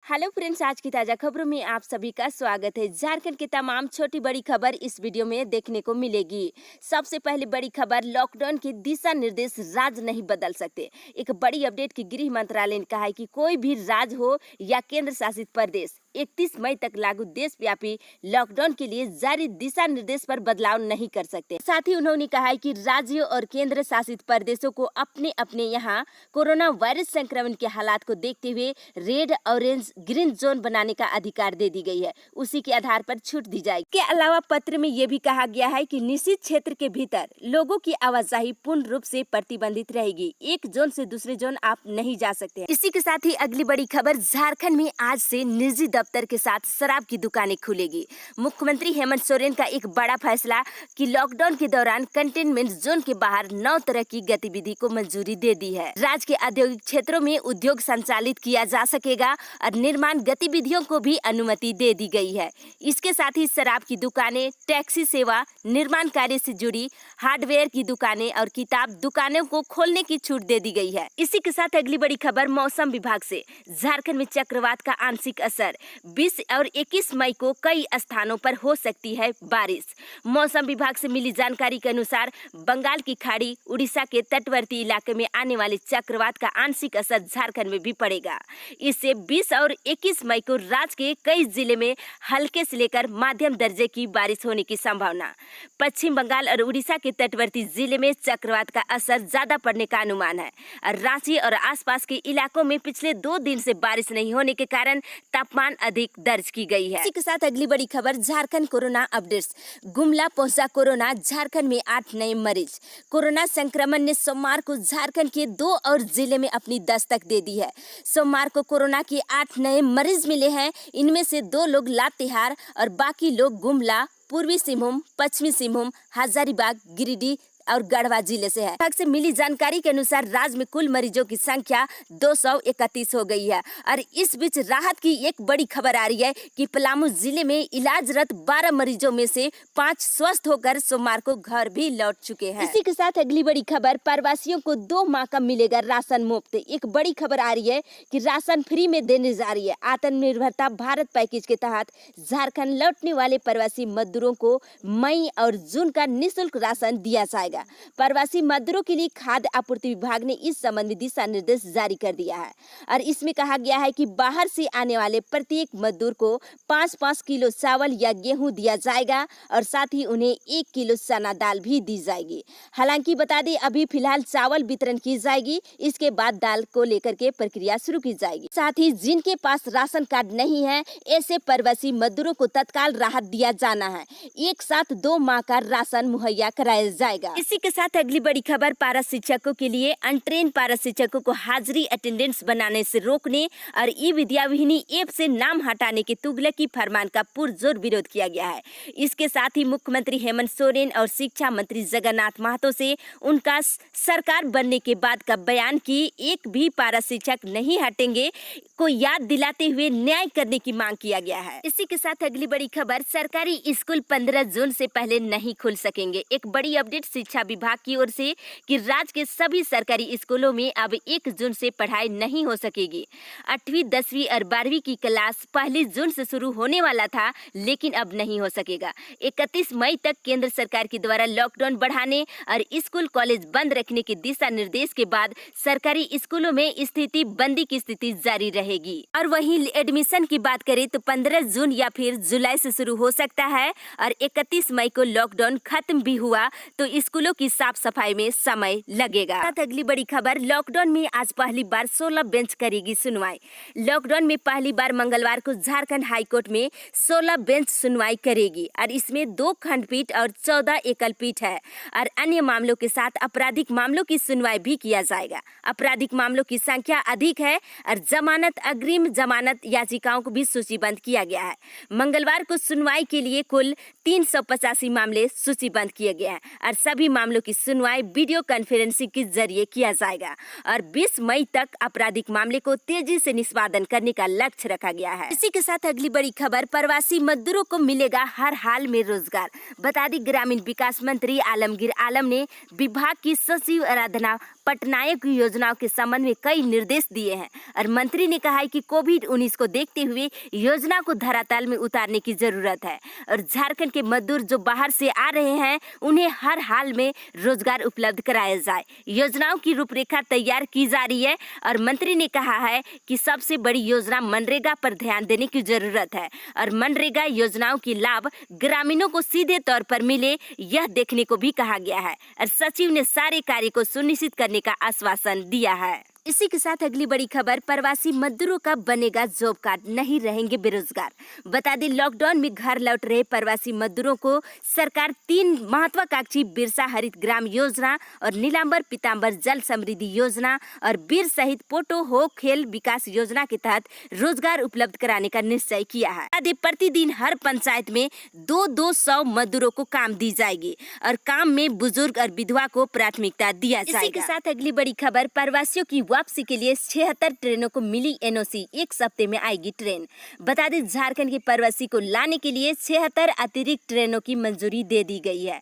Hello friends, आज की ताजा खबरों में आप सभी का स्वागत है। झारखंड की तमाम छोटी बड़ी खबर इस वीडियो में देखने को मिलेगी। सबसे पहले बड़ी खबर, लॉकडाउन के दिशा निर्देश राज्य नहीं बदल सकते। एक बड़ी अपडेट की गृह मंत्रालय ने कहा है कि कोई भी राज्य हो या केंद्र शासित प्रदेश 31 मई तक लागू देशव्यापी लॉकडाउन के लिए जारी दिशा निर्देश पर बदलाव नहीं कर सकते। साथ ही उन्होंने कहा है कि राज्यों और केंद्र शासित प्रदेशों को अपने अपने यहाँ कोरोना वायरस संक्रमण के हालात को देखते हुए रेड, ऑरेंज, ग्रीन जोन बनाने का अधिकार दे दी गई है। उसी के आधार पर छूट दी जाएगी। के अलावा पत्र में यह भी कहा गया है कि निश्चित क्षेत्र के भीतर लोगों की आवाजाही पूर्ण रूप से प्रतिबंधित रहेगी। एक जोन से दूसरे जोन आप नहीं जा सकते। इसी के साथ ही अगली बड़ी खबर, झारखंड में आज से निजी दफ्तर के साथ शराब की दुकानें खुलेगी। मुख्यमंत्री हेमंत सोरेन का एक बड़ा फैसला कि लॉकडाउन के दौरान कंटेनमेंट जोन के बाहर 9 तरह की गतिविधि को मंजूरी दे दी है। राज्य के औद्योगिक क्षेत्रों में उद्योग संचालित किया जा सकेगा और निर्माण गतिविधियों को भी अनुमति दे दी गई है। इसके साथ ही शराब की दुकानें, टैक्सी सेवा, निर्माण कार्य से जुड़ी हार्डवेयर की दुकानें और किताब दुकानों को खोलने की छूट दे दी गई है। इसी के साथ अगली बड़ी खबर, मौसम विभाग से झारखंड में चक्रवात का आंशिक असर 20 और 21 मई को कई स्थानों पर हो सकती है बारिश। मौसम विभाग से मिली जानकारी के अनुसार बंगाल की खाड़ी, उड़ीसा के तटवर्ती इलाके में आने वाले चक्रवात का आंशिक असर झारखंड में भी पड़ेगा। इससे 20 और 21 मई को राज्य के कई जिले में हल्के से लेकर मध्यम दर्जे की बारिश होने की संभावना। पश्चिम बंगाल और उड़ीसा के तटवर्ती जिले में चक्रवात का असर ज्यादा पड़ने का अनुमान है। रांची और आसपास के इलाकों में पिछले 2 दिन से बारिश नहीं होने के कारण तापमान अधिक दर्ज की गई है। इसी के साथ अगली बड़ी खबर, झारखंड कोरोना अपडेट्स। गुमला पहुंचा कोरोना, झारखंड में 8 नए मरीज। कोरोना संक्रमण ने सोमवार को झारखंड के 2 और जिले में अपनी दस्तक दे दी है। सोमवार को कोरोना के 8 नए मरीज मिले हैं। इनमें से 2 लोग लातेहार और बाकी लोग गुमला, पूर्वी सिंहभूम, पश्चिमी सिंहभूम, हजारीबाग, गिरिडीह और गढ़वा जिले से है। विभाग से मिली जानकारी के अनुसार राज्य में कुल मरीजों की संख्या 231 हो गई है। और इस बीच राहत की एक बड़ी खबर आ रही है कि पलामू जिले में इलाजरत 12 मरीजों में से 5 स्वस्थ होकर सोमवार को घर भी लौट चुके हैं। इसी के साथ अगली बड़ी खबर, प्रवासियों को 2 माह का मिलेगा राशन मुफ्त। एक बड़ी खबर आ रही है कि राशन फ्री में देने जा रही है। आत्मनिर्भरता भारत पैकेज के तहत झारखंड लौटने वाले प्रवासी मजदूरों को मई और जून का निःशुल्क राशन दिया जाएगा। प्रवासी मजदूरों के लिए खाद्य आपूर्ति विभाग ने इस संबंध में दिशा निर्देश जारी कर दिया है। और इसमें कहा गया है कि बाहर से आने वाले प्रत्येक मजदूर को 5-5 किलो चावल या गेहूं दिया जाएगा और साथ ही उन्हें 1 किलो चना दाल भी दी जाएगी। हालांकि बता दें, अभी फिलहाल चावल वितरण की जाएगी, इसके बाद दाल को लेकर के प्रक्रिया शुरू की जाएगी। साथ ही जिनके पास राशन कार्ड नहीं है, ऐसे प्रवासी मजदूरों को तत्काल राहत दिया जाना है। एक साथ 2 माह का राशन मुहैया कराया जाएगा। इसी के साथ अगली बड़ी खबर, पारा शिक्षकों के लिए अनट्रेन पारा शिक्षकों को हाजिरी अटेंडेंस बनाने से रोकने और ई विद्यावाहिनी ऐप से नाम हटाने के तुगलकी फरमान का पुरजोर विरोध किया गया है। इसके साथ ही मुख्यमंत्री हेमंत सोरेन और शिक्षा मंत्री जगन्नाथ महतो से उनका सरकार बनने के बाद का बयान कि एक भी पारा शिक्षक नहीं हटेंगे को याद दिलाते हुए न्याय करने की मांग किया गया है। इसी के साथ अगली बड़ी खबर, सरकारी स्कूल 15 जून से पहले नहीं खुल सकेंगे। एक बड़ी अपडेट शिक्षा विभाग की ओर से कि राज्य के सभी सरकारी स्कूलों में अब 1 जून से पढ़ाई नहीं हो सकेगी। 8वीं, 10वीं और 12वीं की क्लास 1 जून से शुरू होने वाला था, लेकिन अब नहीं हो सकेगा। 31 मई तक केंद्र सरकार के द्वारा लॉकडाउन बढ़ाने और स्कूल कॉलेज बंद रखने के दिशा निर्देश के बाद सरकारी स्कूलों में स्थिति बंदी की स्थिति जारी रहेगी। और वहीं एडमिशन की बात करें तो 15 जून या फिर जुलाई से शुरू हो सकता है और 31 मई को लॉकडाउन खत्म भी हुआ तो स्कूलों की साफ सफाई में समय लगेगा। साथ अगली बड़ी खबर, लॉकडाउन में आज पहली बार 16 बेंच करेगी सुनवाई। लॉकडाउन में पहली बार मंगलवार को झारखंड हाईकोर्ट में 16 बेंच सुनवाई करेगी और इसमें 2 खंडपीठ और 14 एकल पीठ है और अन्य मामलों के साथ आपराधिक मामलों की सुनवाई भी किया जाएगा। आपराधिक मामलों की संख्या अधिक है और जमानत, अग्रिम जमानत याचिकाओं को भी सूचीबद्ध किया गया है। मंगलवार को सुनवाई के लिए कुल 385 मामले सूचीबद्ध किए गए हैं और सभी मामलों की सुनवाई वीडियो कॉन्फ्रेंसिंग के जरिए किया जाएगा और 20 मई तक आपराधिक मामले को तेजी से निष्पादन करने का लक्ष्य रखा गया है। इसी के साथ अगली बड़ी खबर, प्रवासी मजदूरों को मिलेगा हर हाल में रोजगार। बता दी, ग्रामीण विकास मंत्री आलमगीर आलम ने विभाग की सचिव आराधना पटनायक योजनाओं के संबंध में कई निर्देश दिए हैं और मंत्री ने कहा है कि कोविड-19 को देखते हुए योजना को धरातल में उतारने की जरूरत है और झारखंड के मजदूर जो बाहर से आ रहे हैं उन्हें हर हाल में रोजगार उपलब्ध कराया जाए। योजनाओं की रूपरेखा तैयार की जा रही है और मंत्री ने कहा है कि सबसे बड़ी योजना मनरेगा पर ध्यान देने की जरूरत है और मनरेगा योजनाओं की लाभ ग्रामीणों को सीधे तौर पर मिले, यह देखने को भी कहा गया है और सचिव ने सारे कार्य को सुनिश्चित करने का आश्वासन दिया है। इसी के साथ अगली बड़ी खबर, प्रवासी मजदूरों का बनेगा जॉब कार्ड, नहीं रहेंगे बेरोजगार। बता दें, लॉकडाउन में घर लौट रहे प्रवासी मजदूरों को सरकार 3 महत्वाकांक्षी बिरसा हरित ग्राम योजना और नीलांबर पीतांबर जल समृद्धि योजना और बीर सहित पोटो हो खेल विकास योजना के तहत रोजगार उपलब्ध कराने का निश्चय किया है। बता दें, प्रतिदिन हर पंचायत में 200 मजदूरों को काम दी जाएगी और काम में बुजुर्ग और विधवा को प्राथमिकता दिया जाएगा। इसी के साथ अगली बड़ी खबर, प्रवासियों की वापसी के लिए 76 ट्रेनों को मिली एनओसी, 1 सप्ताह में आएगी ट्रेन। बता दें, झारखंड के प्रवासी को लाने के लिए 76 अतिरिक्त ट्रेनों की मंजूरी दे दी गई है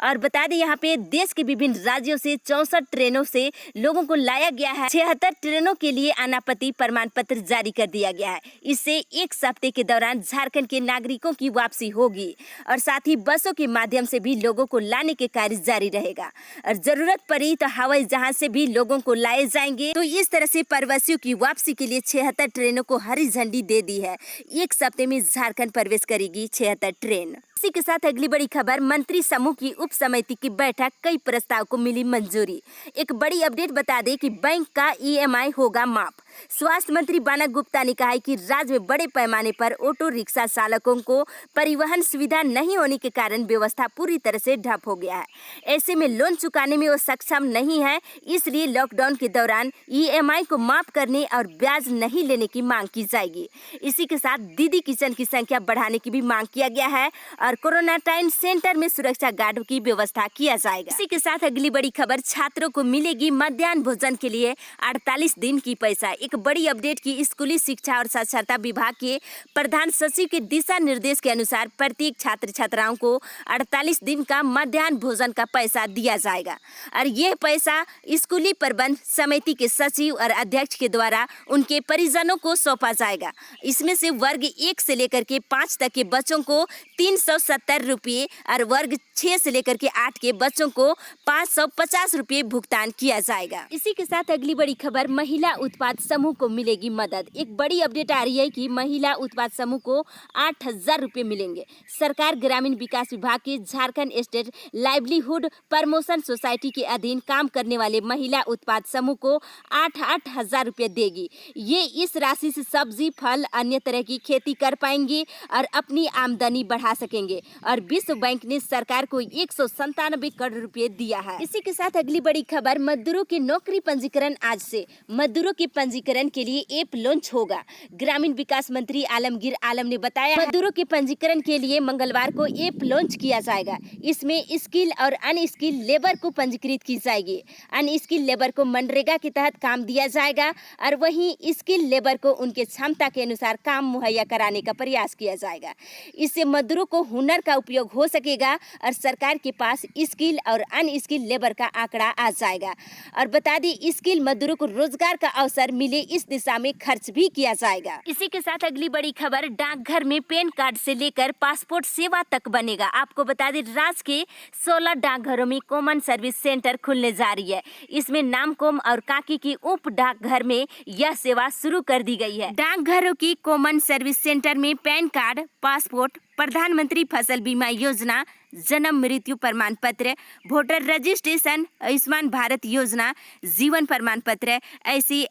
और बता दें, यहाँ पे देश के विभिन्न राज्यों से 64 ट्रेनों से लोगों को लाया गया है। 76 ट्रेनों के लिए अनापत्ति प्रमाण पत्र जारी कर दिया गया है। इससे 1 सप्ताह के दौरान झारखंड के नागरिकों की वापसी होगी और साथ ही बसों के माध्यम से भी लोगों को लाने के कार्य जारी रहेगा और जरूरत पड़ी तो हवाई जहाज से भी लोगों को लाए जाएंगे। तो इस तरह से प्रवासियों की वापसी के लिए 76 ट्रेनों को हरी झंडी दे दी है। 1 सप्ताह में झारखंड प्रवेश करेगी 76 ट्रेन। इसी के साथ अगली बड़ी खबर, मंत्री समूह की उप समिति की बैठक, कई प्रस्ताव को मिली मंजूरी। एक बड़ी अपडेट बता दें कि बैंक का ईएमआई होगा माफ। स्वास्थ्य मंत्री बाना गुप्ता ने कहा है कि राज्य में बड़े पैमाने पर ऑटो रिक्शा चालकों को परिवहन सुविधा नहीं होने के कारण व्यवस्था पूरी तरह से ठप हो गया है। ऐसे में लोन चुकाने में वो सक्षम नहीं है, इसलिए लॉकडाउन के दौरान ईएमआई को माफ करने और ब्याज नहीं लेने की मांग की जाएगी। इसी के साथ दीदी किचन की संख्या बढ़ाने की भी मांग किया गया है और क्वारंटाइन सेंटर में सुरक्षा गार्ड की व्यवस्था किया जाएगा। इसी के साथ अगली बड़ी खबर, छात्रों को मिलेगी मध्याह्न भोजन के लिए 48 दिन की पैसा। एक बड़ी अपडेट की स्कूली शिक्षा और साक्षरता विभाग के प्रधान सचिव के दिशा निर्देश के अनुसार प्रत्येक छात्र छात्राओं को 48 दिन का मध्याह्न भोजन का पैसा दिया जाएगा और यह पैसा स्कूली प्रबंध समिति के सचिव और अध्यक्ष के द्वारा उनके परिजनों को सौंपा जाएगा। इसमें से वर्ग 1 से लेकर के 5 तक के बच्चों को 370 रुपये और वर्ग 6 से लेकर के 8 के बच्चों को 550 रुपये भुगतान किया जाएगा। इसी के साथ अगली बड़ी खबर, महिला उत्पाद समूह को मिलेगी मदद। एक बड़ी अपडेट आ रही है कि महिला उत्पाद समूह को 8000 रुपये मिलेंगे। सरकार ग्रामीण विकास विभाग के Jharkhand state livelihood promotion society के अधीन काम करने वाले महिला उत्पाद समूह को 8-8 हजार रुपये देगी। ये इस राशि से सब्जी, फल, अन्य तरह की खेती कर पाएंगे और अपनी आमदनी बढ़ा सकेंगे और विश्व बैंक ने सरकार को 197 करोड़ रुपए दिया है। इसी के साथ अगली बड़ी खबर, मजदूरों के नौकरी पंजीकरण आज से। मजदूरों के पंजीकरण के लिए ऐप लॉन्च होगा। ग्रामीण विकास मंत्री आलमगीर आलम ने बताया, मजदूरों के पंजीकरण के लिए मंगलवार को ऐप लॉन्च किया जाएगा। इसमें स्किल और अनस्किल लेबर को पंजीकृत की जाएगी। अनस्किल लेबर को मनरेगा के तहत काम दिया जाएगा और वहीं स्किल लेबर को उनके क्षमता के अनुसार काम मुहैया कराने का प्रयास किया जाएगा। इससे मजदूरों को हुनर का उपयोग हो सकेगा और सरकार के पास स्किल और अनस्किल लेबर का आंकड़ा आ जाएगा। और बता दें, स्किल मजदूरों को रोजगार का अवसर मिले, इस दिशा में खर्च भी किया जाएगा। इसी के साथ अगली बड़ी खबर, डाकघर में पैन कार्ड से लेकर पासपोर्ट सेवा तक बनेगा। आपको बता दें, राज्य के 16 डाकघरों में कॉमन सर्विस सेंटर खुलने जा रही है। इसमें नामकोम और कांकी की उप डाकघर में यह सेवा शुरू कर दी गई है। डाकघरों की कॉमन सर्विस सेंटर में पैन कार्ड, पासपोर्ट, प्रधानमंत्री फसल बीमा योजना, जन्म मृत्यु प्रमाण पत्र, वोटर रजिस्ट्रेशन, आयुष्मान भारत योजना, जीवन प्रमाण पत्र, ऐसी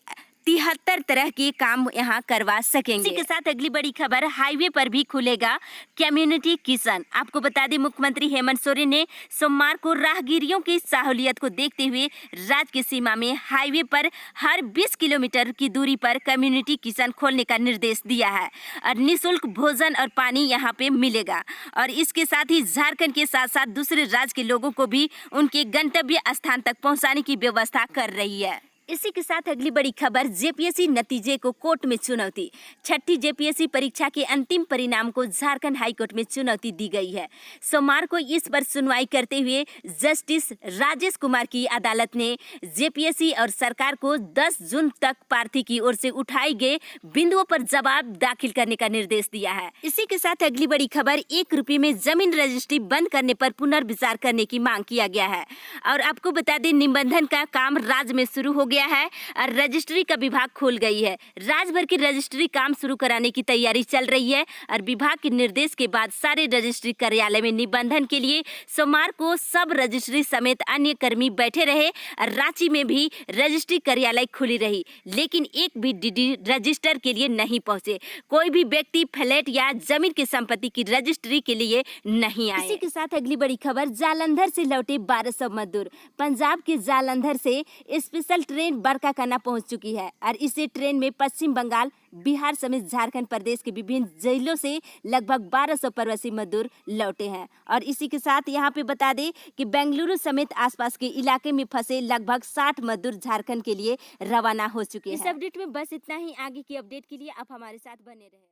73 तरह के काम यहाँ करवा सकेंगे। इसी के साथ अगली बड़ी खबर, हाईवे पर भी खुलेगा कम्युनिटी किचन। आपको बता दें, मुख्यमंत्री हेमंत सोरेन ने सोमवार को राहगीरियों की सहूलियत को देखते हुए राज्य की सीमा में हाईवे पर हर 20 किलोमीटर की दूरी पर कम्युनिटी किचन खोलने का निर्देश दिया है और निःशुल्क भोजन और पानी यहाँ पे मिलेगा। और इसके साथ ही झारखंड के साथ साथ दूसरे राज्य के लोगों को भी उनके गंतव्य स्थान तक पहुँचाने की व्यवस्था कर रही है। इसी के साथ अगली बड़ी खबर, जेपीएससी नतीजे को कोर्ट में चुनौती। छठी जेपीएससी परीक्षा के अंतिम परिणाम को झारखंड हाईकोर्ट में चुनौती दी गई है। सोमवार को इस पर सुनवाई करते हुए जस्टिस राजेश कुमार की अदालत ने जेपीएससी और सरकार को 10 जून तक प्रार्थी की ओर से उठाए गए बिंदुओं पर जवाब दाखिल करने का निर्देश दिया है। इसी के साथ अगली बड़ी खबर, 1 रुपये में जमीन रजिस्ट्री बंद करने पर पुनर्विचार करने की मांग किया गया है। और आपको बता दें, निबंधन का काम राज्य में शुरू हो गया है और रजिस्ट्री का विभाग खुल गई है। राज्य भर की रजिस्ट्री काम शुरू कराने की तैयारी चल रही है और विभाग के निर्देश के बाद सारे रजिस्ट्री कार्यालय में निबंधन के लिए सोमवार को सब रजिस्ट्री समेत अन्य कर्मी बैठे रहे और रांची में भी रजिस्ट्री कार्यालय खुली रही, लेकिन एक भी डीडी रजिस्टर के लिए नहीं पहुंचे। कोई भी व्यक्ति फ्लैट या जमीन की संपत्ति की रजिस्ट्री के लिए नहीं आए। इसी के साथ अगली बड़ी खबर, जालंधर से लौटे 1200 मजदूर। पंजाब के जालंधर से स्पेशल ट्रेन बरकाकाना पहुंच चुकी है और इसी ट्रेन में पश्चिम बंगाल, बिहार समेत झारखंड प्रदेश के विभिन्न जिलों से लगभग 1200 प्रवासी मजदूर लौटे हैं। और इसी के साथ यहाँ पे बता दें कि बेंगलुरु समेत आसपास के इलाके में फंसे लगभग 60 मजदूर झारखंड के लिए रवाना हो चुके हैं। इस अपडेट में बस इतना ही। आगे की अपडेट के लिए आप हमारे साथ बने रहें।